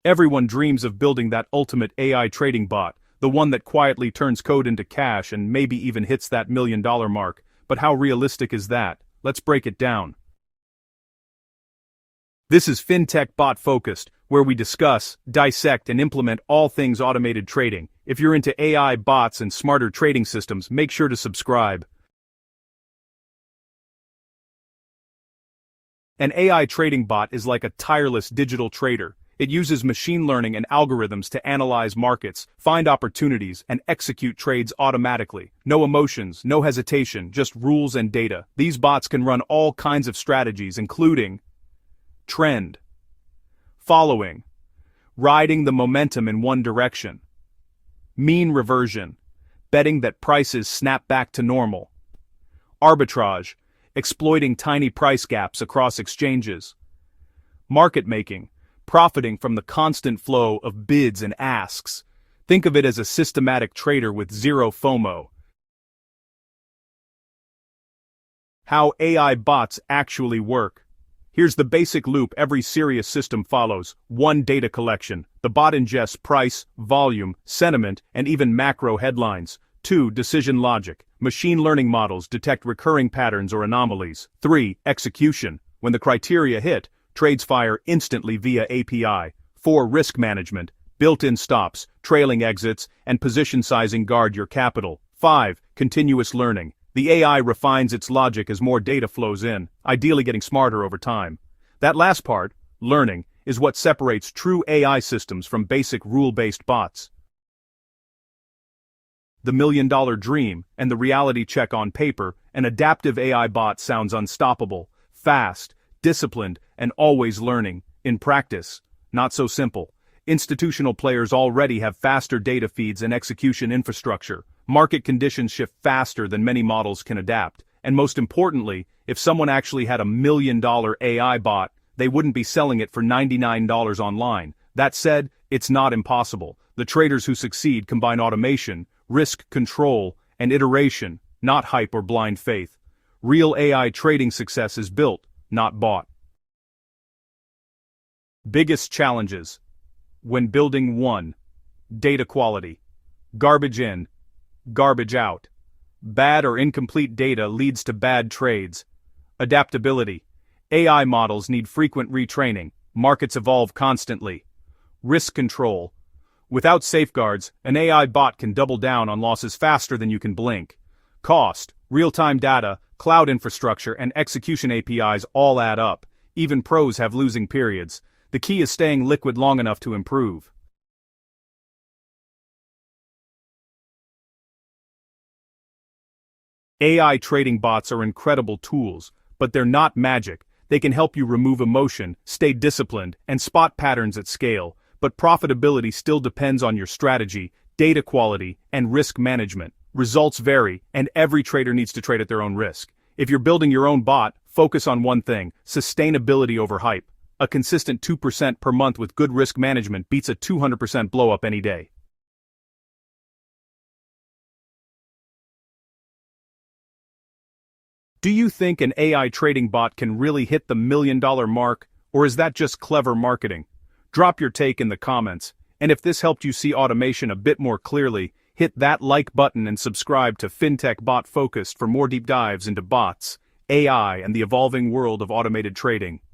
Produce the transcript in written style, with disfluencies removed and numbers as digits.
Everyone dreams of building that ultimate AI trading bot, the one that quietly turns code into cash and maybe even hits that $1 million mark. But how realistic is that? Let's break it down. This is Fintech Bot Focused, where we discuss, dissect, and implement all things automated trading. If you're into AI bots and smarter trading systems, make sure to subscribe. An AI trading bot is like a tireless digital trader. It uses machine learning and algorithms to analyze markets, find opportunities, and execute trades automatically. No emotions, no hesitation, just rules and data. These bots can run all kinds of strategies, including trend, following, riding the momentum in one direction, mean reversion, betting that prices snap back to normal, arbitrage, exploiting tiny price gaps across exchanges, market making, profiting from the constant flow of bids and asks. Think of it as a systematic trader with zero FOMO. How AI bots actually work. Here's the basic loop every serious system follows. 1. Data collection. The bot ingests price, volume, sentiment, and even macro headlines. 2. Decision logic. Machine learning models detect recurring patterns or anomalies. 3. Execution. When the criteria hit, trades fire instantly via API. 4. Risk management. Built-in stops, trailing exits, and position sizing guard your capital. 5. Continuous learning. The AI refines its logic as more data flows in, ideally getting smarter over time. That last part, learning, is what separates true AI systems from basic rule-based bots. The $1 million dream and the reality check on paper, an adaptive AI bot sounds unstoppable, fast, disciplined, and always learning. In practice, not so simple. Institutional players already have faster data feeds and execution infrastructure. Market conditions shift faster than many models can adapt. And most importantly, if someone actually had a $1 million AI bot, they wouldn't be selling it for $99 online. That said, it's not impossible. The traders who succeed combine automation, risk control, and iteration, not hype or blind faith. Real AI trading success is built, not bought. Biggest challenges when building. 1. Data quality. Garbage in, garbage out. Bad or incomplete data leads to bad trades. Adaptability. AI models need frequent retraining. Markets evolve constantly. Risk control. Without safeguards, an AI bot can double down on losses faster than you can blink. Cost. Real-time data, cloud infrastructure, and execution APIs all add up. Even pros have losing periods. The key is staying liquid long enough to improve. AI trading bots are incredible tools, but they're not magic. They can help you remove emotion, stay disciplined, and spot patterns at scale. But profitability still depends on your strategy, data quality, and risk management. Results vary, and every trader needs to trade at their own risk. If you're building your own bot, focus on one thing: sustainability over hype. A consistent 2% per month with good risk management beats a 200% blow-up any day. Do you think an AI trading bot can really hit the $1 million mark, or is that just clever marketing? Drop your take in the comments, and if this helped you see automation a bit more clearly, hit that like button and subscribe to Fintech Bot Focused for more deep dives into bots, AI, and the evolving world of automated trading.